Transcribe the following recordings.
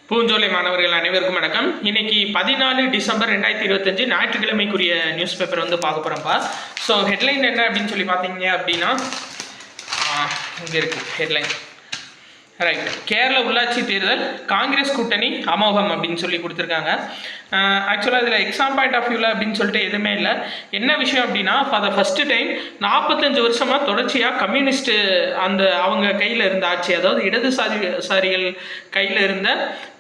பூஞ்சோலை மாணவர்கள் அனைவருக்கும் வணக்கம். இன்னைக்கு 14 டிசம்பர் 2025 ஞாயிற்றுக்கிழமைக்குரிய நியூஸ் பேப்பர் வந்து பார்க்க போகிறோம்ப்பா. ஸோ ஹெட்லைன் என்ன அப்படின்னு சொல்லி பார்த்தீங்க அப்படின்னா இங்கே இருக்குது ஹெட்லைன். ரைட், கேரள உள்ளாட்சி தேர்தல் காங்கிரஸ் கூட்டணி அமோகம் அப்படின்னு சொல்லி கொடுத்துருக்காங்க. ஆக்சுவலாக இதில் எக்ஸாம் பாயிண்ட் ஆஃப் வியூவில் அப்படின்னு சொல்லிட்டு எதுவுமே இல்லை. என்ன விஷயம் அப்படின்னா, ஃபார் த ஃபஸ்ட்டு டைம் 45 வருஷமாக தொடர்ச்சியாக கம்யூனிஸ்ட்டு அவங்க கையில் இருந்த ஆட்சி, அதாவது இடதுசாரிகள் கையில் இருந்த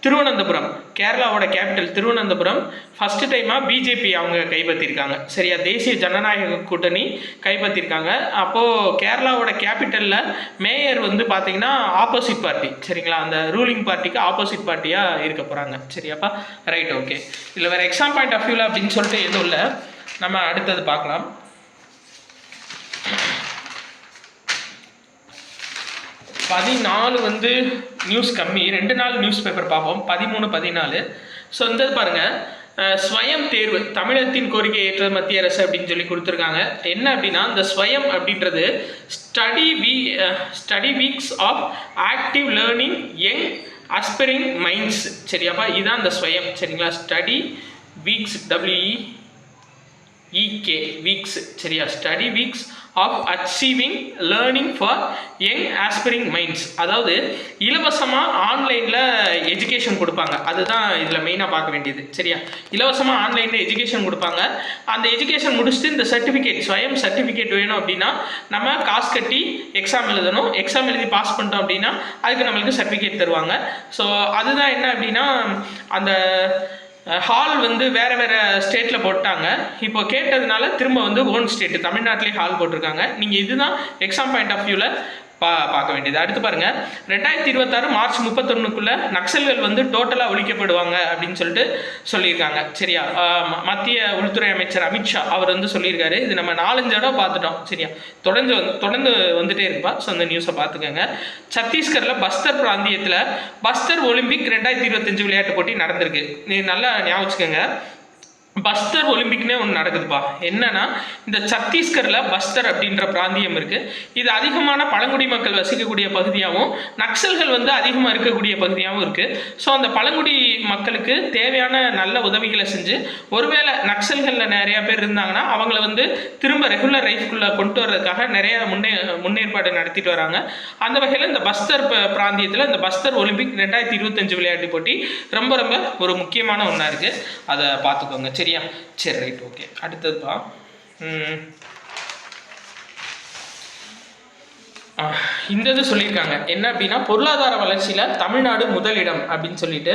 திருவனந்தபுரம், கேரளாவோட கேபிட்டல் திருவனந்தபுரம், ஃபஸ்ட்டு டைமாக பிஜேபி அவங்க கைப்பற்றிருக்காங்க. சரியா, தேசிய ஜனநாயக கூட்டணி கைப்பற்றிருக்காங்க. அப்போது கேரளாவோட கேபிட்டலில் மேயர் வந்து பார்த்தீங்கன்னா ஆப்போசிட் பார்ட்டி. சரிங்களா, அந்த ரூலிங் பார்ட்டிக்கு ஆப்போசிட் பார்ட்டியாக இருக்க போகிறாங்க. சரியாப்பா, ரைட், ஓகே. இதில் வேறு எக்ஸாம் பாயிண்ட் ஆஃப் வியூவில் அப்படின்னு சொல்லிட்டு எதுவும் இல்லை. நம்ம அடுத்தது பார்க்கலாம். 14 வந்து நியூஸ் கம்மி, 2 நாள் நியூஸ் பேப்பர் பார்ப்போம். 13, 14. ஸோ இந்த பாருங்கள், ஸ்வயம் தேர்வு தமிழகத்தின் கோரிக்கை ஏற்ற மத்திய அரசு அப்படின்னு சொல்லி கொடுத்துருக்காங்க. என்ன அப்படின்னா, இந்த ஸ்வயம் அப்படின்றது study weeks of active learning young aspiring minds. சரியாப்பா, இதுதான் இந்த ஸ்வயம். சரிங்களா, ஸ்டடி வீக்ஸ் WEEK வீக்ஸ். சரியா, study weeks of achieving learning for young aspiring minds. அதாவது இலவசமாக ஆன்லைனில் எஜுகேஷன் கொடுப்பாங்க. அதுதான் இதில் மெயினாக பார்க்க வேண்டியது. சரியா, இலவசமாக ஆன்லைனில் எஜுகேஷன் கொடுப்பாங்க. அந்த எஜுகேஷன் முடிச்சுட்டு இந்த சர்டிஃபிகேட், ஸ்வயம் சர்டிஃபிகேட் வேணும் அப்படின்னா நம்ம காசு கட்டி எக்ஸாம் எழுதணும். எக்ஸாம் எழுதி பாஸ் பண்ணிட்டோம் அப்படின்னா அதுக்கு நம்மளுக்கு சர்டிஃபிகேட் தருவாங்க. ஸோ அதுதான் என்ன அப்படின்னா, அந்த ஹால் வந்து வேறு வேறு ஸ்டேட்டில் போட்டாங்க. இப்போ கேட்டதுனால திரும்ப வந்து ஓன் ஸ்டேட்டு தமிழ்நாட்டிலே ஹால் போட்டிருக்காங்க. நீங்கள் இதுதான் எக்ஸாம் பாயிண்ட் ஆஃப் வியூவில் பார்க்க வேண்டியது. அடுத்து பாருங்கள், 2026 மார்ச் 31க்குள்ளே நக்சல்கள் வந்து டோட்டலாக ஒழிக்கப்படுவாங்க அப்படின்னு சொல்லிட்டு சொல்லியிருக்காங்க. சரியா, மத்திய உள்துறை அமைச்சர் அமித்ஷா அவர் வந்து சொல்லியிருக்காரு. இது நம்ம 4-5 தடவை பார்த்துட்டோம். சரியா, தொடர்ந்து வந்துட்டே இருப்பா. ஸோ அந்த நியூஸை பார்த்துக்கோங்க. சத்தீஸ்கரில் பஸ்தர் பிராந்தியத்தில் பஸ்தர் ஒலிம்பிக் 2025 விளையாட்டு போட்டி நடந்திருக்கு. நீ நல்லா ஞாபகம் வச்சுக்கோங்க, பஸ்தர் ஒலிம்பிக்னே ஒன்று நடக்குதுப்பா. என்னன்னா, இந்த சத்தீஸ்கரில் பஸ்தர் அப்படின்ற பிராந்தியம் இருக்குது. இது அதிகமான பழங்குடி மக்கள் வசிக்கக்கூடிய பகுதியாகவும் நக்சல்கள் வந்து அதிகமாக இருக்கக்கூடிய பகுதியாகவும் இருக்குது. ஸோ அந்த பழங்குடி மக்களுக்கு தேவையான நல்ல உதவிகளை செஞ்சு, ஒருவேளை நக்சல்களில் நிறையா பேர் இருந்தாங்கன்னா அவங்கள வந்து திரும்ப ரெகுலர் லைஃப்குள்ளே கொண்டு வர்றதுக்காக நிறைய முன்னேற்பாடு நடத்திட்டு வராங்க. அந்த வகையில் இந்த பஸ்தர் பிராந்தியத்தில் இந்த பஸ்தர் ஒலிம்பிக் 2025 விளையாட்டு போட்டி ரொம்ப ரொம்ப ஒரு முக்கியமான ஒன்றா இருக்குது. அதை பார்த்துக்கோங்க. சரியா, சரி, ரைட், ஓகே. அடுத்ததுப்பா, இந்த இது சொல்லியிருக்காங்க. என்ன அப்படின்னா, பொருளாதார வளர்ச்சியில் தமிழ்நாடு முதலிடம் அப்படின்னு சொல்லிட்டு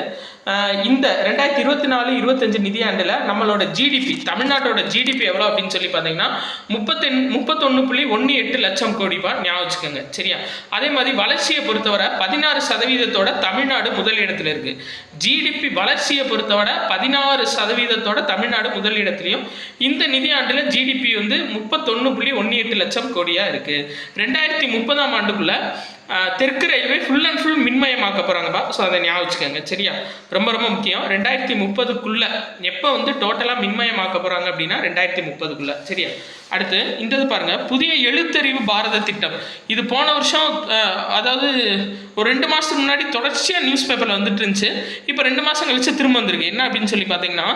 இந்த 2024-25 நிதியாண்டில் நம்மளோட ஜிடிபி, தமிழ்நாட்டோட ஜிடிபி எவ்வளோ அப்படின்னு சொல்லி பார்த்தீங்கன்னா 31.18 லட்சம் கோடிப்பா. ஞாபகம் வச்சுக்கோங்க. சரியா, அதே மாதிரி வளர்ச்சியை பொறுத்தவரை 16% தமிழ்நாடு முதலிடத்தில் இருக்குது. ஜிடிபி வளர்ச்சியை பொறுத்தவரை 16% தமிழ்நாடு முதலிடத்துலையும், இந்த நிதியாண்டில் ஜிடிபி வந்து 31.18 லட்சம் கோடியாக இருக்குது. 2030ஆம் ஆண்டுக்குள்ள தெற்கு ரயில்வே ஃபுல் அண்ட் ஃபுல் மின்மயமாக்க போகிறாங்கப்பா. ஸோ அதை ஞாபகம் வச்சுக்கோங்க. சரியா, ரொம்ப ரொம்ப முக்கியம். 2030க்குள்ளே எப்போ வந்து டோட்டலாக மின்மயமாக்க போகிறாங்க அப்படின்னா 2030க்குள்ளே. சரியா, அடுத்து இந்த பாருங்கள், புதிய எழுத்தறிவு பாரத திட்டம். இது போன வருஷம், அதாவது ஒரு 2 மாதத்துக்கு முன்னாடி தொடர்ச்சியாக நியூஸ் பேப்பரில் வந்துட்டு இருந்துச்சு. இப்போ 2 மாதம் கழிச்சு திரும்ப வந்திருக்கு. என்ன அப்படின்னு சொல்லி பார்த்தீங்கன்னா,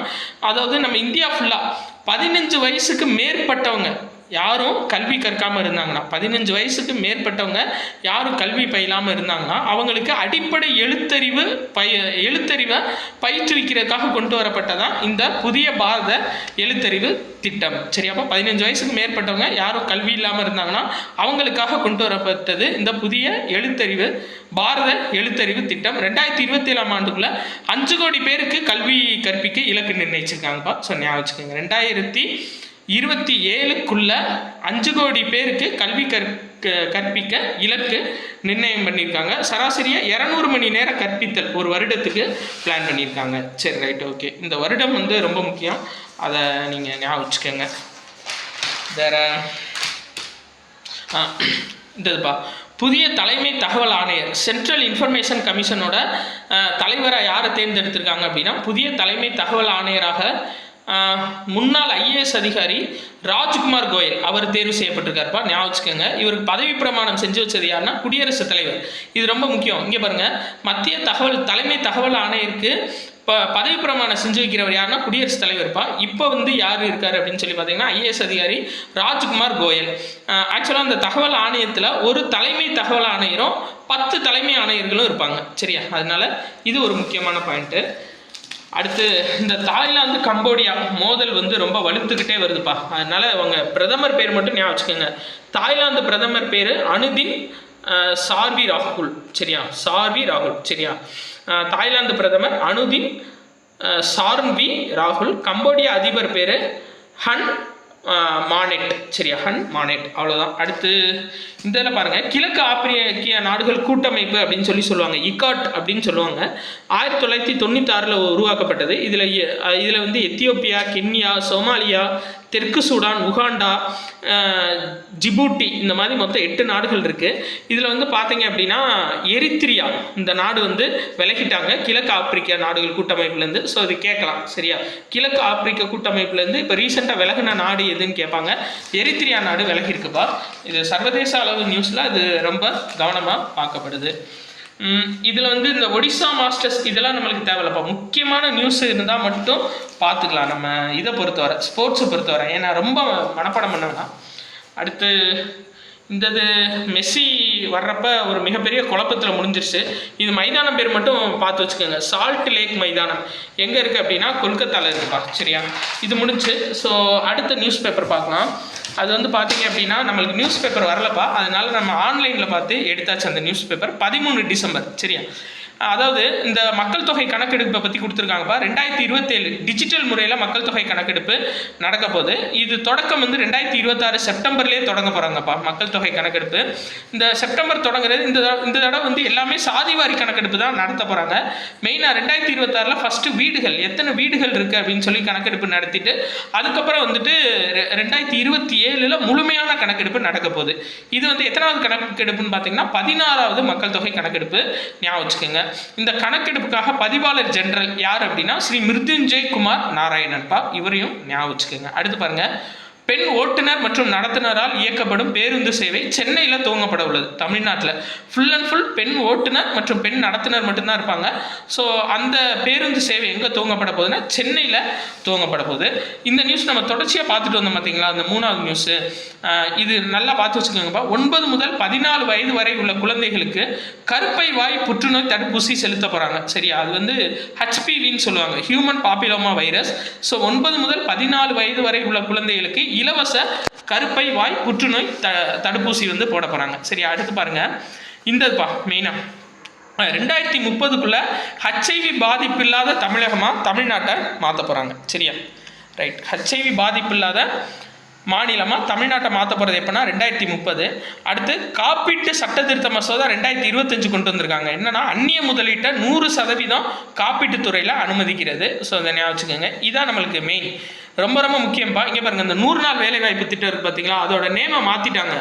அதாவது நம்ம இந்தியா ஃபுல்லாக 15 வயசுக்கு மேற்பட்டவங்க யாரும் கல்வி கற்காமல் இருந்தாங்கன்னா, 15 வயசுக்கு மேற்பட்டவங்க யாரும் கல்வி பயிலாமல் இருந்தாங்கன்னா அவங்களுக்கு அடிப்படை எழுத்தறிவை பயிற்றுவிக்கிறதுக்காக கொண்டு வரப்பட்டதான் இந்த புதிய பாரத எழுத்தறிவு திட்டம். சரியாப்பா, 15 வயசுக்கு மேற்பட்டவங்க யாரும் கல்வி இல்லாமல் இருந்தாங்கன்னா அவங்களுக்காக கொண்டு வரப்பட்டது இந்த புதிய பாரத எழுத்தறிவு திட்டம். 2027ஆம் ஆண்டுக்குள்ள 5 கோடி பேருக்கு கல்வி கற்பிக்க இலக்கு நிர்ணயிச்சிருக்காங்கப்பா. ஸோ ஞாபகம் வச்சுக்கோங்க, 2027க்குள்ள 5 கோடி பேருக்கு கல்வி கற்பிக்க இலக்கு நிர்ணயம் பண்ணியிருக்காங்க. சராசரியாக 200 மணி நேரம் கற்பித்தல் ஒரு வருடத்துக்கு பிளான் பண்ணியிருக்காங்க. சரி, ரைட், ஓகே. இந்த வருடம் வந்து ரொம்ப முக்கியம், அதை நீங்கள் ஞாபகம் வச்சுக்கோங்க. வேற இந்ததுப்பா, புதிய தலைமை தகவல் ஆணையர், சென்ட்ரல் இன்ஃபர்மேஷன் கமிஷனோட தலைவராக யாரை தேர்ந்தெடுத்திருக்காங்க அப்படின்னா, புதிய தலைமை தகவல் ஆணையராக முன்னாள் ஐஏஎஸ் அதிகாரி ராஜ்குமார் கோயல் அவர் தேர்வு செய்யப்பட்டிருக்காருப்பா, ஞாபகம் வச்சுக்கோங்க. இவருக்கு பதவி பிரமாணம் செஞ்சு வச்சது யாருன்னா குடியரசுத் தலைவர். இது ரொம்ப முக்கியம். இங்கே பாருங்கள், மத்திய தலைமை தகவல் ஆணையருக்கு பதவி பிரமாணம் செஞ்சு வைக்கிறவர் யாருன்னா குடியரசுத் தலைவர்ப்பா. இப்போ வந்து யார் இருக்கார் அப்படின்னு சொல்லி பார்த்தீங்கன்னா ஐஏஎஸ் அதிகாரி ராஜ்குமார் கோயல். ஆக்சுவலாக அந்த தகவல் ஆணையத்தில் ஒரு தலைமை தகவல் ஆணையரும் 10 தலைமை ஆணையர்களும் இருப்பாங்க. சரியா? அதனால இது ஒரு முக்கியமான பாயிண்ட்டு. அடுத்து இந்த தாய்லாந்து கம்போடியா மோதல் வந்து ரொம்ப வலுத்துக்கிட்டே வருதுப்பா. அதனால அவங்க பிரதமர் பேர் மட்டும் ஞாபகம் வச்சுக்கோங்க. தாய்லாந்து பிரதமர் பேர் அனுதின் சார்வி ராகுல். சரியா? சார்வி ராகுல். சரியா? தாய்லாந்து பிரதமர் அனுதின் சார்வி ராகுல். கம்போடியா அதிபர் பேர் ஹன் மானெட். சரியா? ஹன் மானெட். அவ்வளோதான். அடுத்து இந்த இதில் பாருங்கள், கிழக்கு ஆப்பிரிக்க நாடுகள் கூட்டமைப்பு அப்படின்னு சொல்லுவாங்க, இகாட் அப்படின்னு சொல்லுவாங்க. 1996 உருவாக்கப்பட்டது. இதில் வந்து எத்தியோப்பியா, கென்யா, சோமாலியா, தெற்கு சூடான், உகாண்டா, ஜிபூட்டி, இந்த மாதிரி மொத்தம் 8 நாடுகள் இருக்குது. இதில் வந்து பார்த்தீங்க அப்படின்னா எரித்ரியா இந்த நாடு வந்து விலகிட்டாங்க கிழக்கு ஆப்பிரிக்க நாடுகள் கூட்டமைப்புலேருந்து. ஸோ இது கேட்கலாம். சரியா? கிழக்கு ஆப்பிரிக்க கூட்டமைப்புலேருந்து இப்போ ரீசெண்டாக விலகின நாடு எதுன்னு கேட்பாங்க. எரித்ரியா நாடு விலகிருக்குப்பா. இது சர்வதேச அளவு நியூஸில் அது ரொம்ப கவனமாக பார்க்கப்படுது. இதில் வந்து இந்த ஒடிசா மாஸ்டர்ஸ் இதெல்லாம் நம்மளுக்கு தேவையில்லப்பா. முக்கியமான நியூஸ் இருந்தால் மட்டும் பார்த்துக்கலாம் நம்ம இதை பொறுத்தவரை, ஸ்போர்ட்ஸை பொறுத்தவரை. ஏன்னா ரொம்ப மனப்பாடம் பண்ண வேணாம். அடுத்து இந்தது மெஸ்ஸி வர்றப்ப ஒரு மிகப்பெரிய குழப்பத்தில் முடிஞ்சிருச்சு. இது மைதானம் பேர் மட்டும் பார்த்து வச்சுக்கோங்க. சால்ட் லேக் மைதானம் எங்கே இருக்குது அப்படின்னா கொல்கத்தாவில் இருக்குப்பா. சரியா? இது முடிஞ்சு. ஸோ அடுத்த நியூஸ் பேப்பர் பார்க்கலாம். அது வந்து பார்த்தீங்க அப்படின்னா நம்மளுக்கு நியூஸ் பேப்பர் வரலப்பா. அதனால நம்ம ஆன்லைனில் பார்த்து எடுத்தாச்சு அந்த நியூஸ் பேப்பர். 13 டிசம்பர். சரியா? அதாவது இந்த மக்கள் தொகை கணக்கெடுப்பை பற்றி கொடுத்துருக்காங்கப்பா. 2027 டிஜிட்டல் முறையில் மக்கள் தொகை கணக்கெடுப்பு நடக்க போகுது. இது தொடக்கம் வந்து 2026 செப்டம்பர்லேயே தொடங்க போகிறாங்கப்பா மக்கள் தொகை கணக்கெடுப்பு. இந்த செப்டம்பர் தொடங்குறது இந்த தடவை வந்து எல்லாமே சாதிவாரி கணக்கெடுப்பு தான் நடத்த போகிறாங்க. மெயினாக 2026 ஃபஸ்ட்டு வீடுகள் எத்தனை வீடுகள் இருக்குது அப்படின்னு சொல்லி கணக்கெடுப்பு நடத்திட்டு அதுக்கப்புறம் வந்துட்டு 2027 முழுமையான கணக்கெடுப்பு நடக்க போகுது. இது வந்து எத்தனாவது கணக்கெடுப்புன்னு பார்த்தீங்கன்னா 16வது மக்கள் தொகை கணக்கெடுப்பு. ஞாபகம் வச்சுக்கோங்க. இந்த கணக்கெடுப்புக்காக பதிவாளர் ஜெனரல் யார் அப்படின்னா ஸ்ரீ மிருத்யுஞ்சய் குமார் நாராயணன்பா. இவரையும் ஞாபகம் வச்சுக்கோங்க. அடுத்து பாருங்க, பெண் ஓட்டுநர் மற்றும் நடத்துனரால் இயக்கப்படும் பேருந்து சேவை சென்னையில் துவங்கப்பட உள்ளது. தமிழ்நாட்டில் ஃபுல் அண்ட் ஃபுல் பெண் ஓட்டுநர் மற்றும் பெண் நடத்துனர் மட்டும்தான் இருப்பாங்க. ஸோ அந்த பேருந்து சேவை எங்கே துவங்கப்பட போகுதுன்னா சென்னையில் துவங்கப்பட போகுது. இந்த நியூஸ் நம்ம தொடர்ச்சியாக பார்த்துட்டு வந்தோம் பார்த்தீங்களா, அந்த 3வது நியூஸு. இது நல்லா பார்த்து வச்சுக்கோங்கப்பா. 9 முதல் 14 வயது வரை உள்ள குழந்தைகளுக்கு கருப்பை வாய் புற்றுநோய் தடுப்பூசி செலுத்த போகிறாங்க. சரியா? அது வந்து HPVன்னு சொல்லுவாங்க, ஹியூமன் பாப்பிலோமா வைரஸ். ஸோ 9 முதல் 14 வயது வரை உள்ள குழந்தைகளுக்கு இலவச கருப்பை வாய் புற்றுநோய் தடுப்பூசி வந்து போட போகிறாங்க. சரி, அடுத்து பாருங்க, இந்தப்பா மெயினாக 2030க்குள்ள HIV பாதிப்பு இல்லாத தமிழ்நாட்டை மாற்ற போகிறாங்க. சரியா? ரைட். HIV பாதிப்பு இல்லாத மாநிலமாக தமிழ்நாட்டை மாற்ற போகிறது எப்போனா 2030. அடுத்து காப்பீட்டு சட்ட திருத்த மசோதா 2025 கொண்டு வந்திருக்காங்க. என்னன்னா அந்நிய முதலீட்டை 100% காப்பீட்டு துறையில் அனுமதிக்கிறது. ஸோ அதை ஞாபகம் வச்சுக்கோங்க. இதான் நம்மளுக்கு மெயின், ரொம்ப ரொம்ப முக்கியம்ப்பா. இங்கே பாருங்கள், இந்த 100 நாள் வேலைவாய்ப்பு திட்டம் இருக்குது பார்த்தீங்களா, அதோட நேமை மாற்றிட்டாங்க.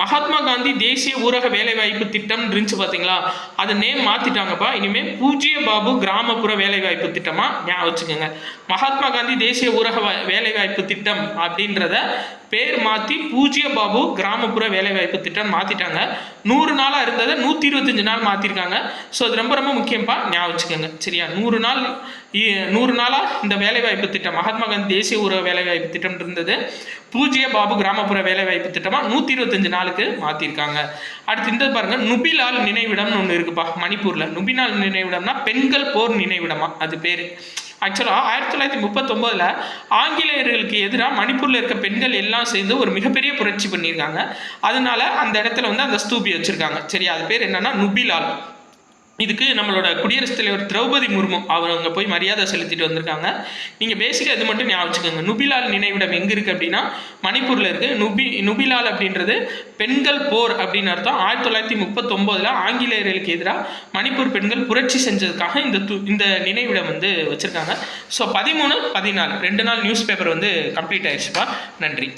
மகாத்மா காந்தி தேசிய ஊரக வேலைவாய்ப்பு திட்டம் இருந்துச்சு பார்த்தீங்களா, அது நேம் மாற்றிட்டாங்கப்பா. இனிமேல் பூஜ்ய பாபு கிராமப்புற வேலைவாய்ப்பு திட்டமாக ஞாபகம் வச்சுக்கோங்க. மகாத்மா காந்தி தேசிய ஊரக வேலைவாய்ப்பு திட்டம் அப்படின்றத பேர் மாற்றி பூஜ்ய பாபு கிராமப்புற வேலைவாய்ப்பு திட்டம் மாற்றிட்டாங்க. 100 நாளாக இருந்ததை 125 நாள் மாற்றிருக்காங்க. ஸோ அது ரொம்ப ரொம்ப முக்கியம்ப்பா, ஞாபகம் வச்சுக்கோங்க. சரியா? 100 நாளாக இந்த வேலைவாய்ப்பு திட்டம் மகாத்மா காந்தி தேசிய ஊரக வேலைவாய்ப்பு திட்டம் இருந்தது. பூஜ்ய பாபு கிராமப்புற வேலைவாய்ப்பு திட்டமாக 125 நாளுக்கு மாற்றிருக்காங்க. அடுத்து இந்த பாருங்க, நுபிலால் நினைவிடம்னு ஒன்று இருக்குப்பா மணிப்பூரில். நுபிலால் நினைவிடம்னா பெண்கள் போர் நினைவிடமா அது பேர். ஆக்சுவலாக 1939 ஆங்கிலேயர்களுக்கு எதிராக மணிப்பூரில் இருக்க பெண்கள் எல்லாம் சேர்ந்து ஒரு மிகப்பெரிய புரட்சி பண்ணியிருக்காங்க. அதனால அந்த இடத்துல வந்து அந்த ஸ்தூபி வச்சுருக்காங்க. சரி, அது பேர் என்னன்னா நுபிலால். இதுக்கு நம்மளோட குடியரசுத் தலைவர் திரௌபதி முர்மு அவங்க போய் மரியாதை செலுத்திட்டு வந்திருக்காங்க. நீங்கள் பேசிக்காக இது மட்டும் ஞாபகம் வச்சுக்கோங்க. நுபிலால் நினைவிடம் எங்கே இருக்குது அப்படின்னா மணிப்பூரில் இருக்குது. நுபிலால் அப்படின்றது பெண்கள் போர் அப்படின்னு அர்த்தம். 1939 ஆங்கிலேயர்களுக்கு எதிராக மணிப்பூர் பெண்கள் புரட்சி செஞ்சதுக்காக இந்த நினைவிடம் வந்து வச்சுருக்காங்க. ஸோ 13, 14 2 நாள் நியூஸ் பேப்பர் வந்து கம்ப்ளீட் ஆயிடுச்சுப்பா. நன்றி.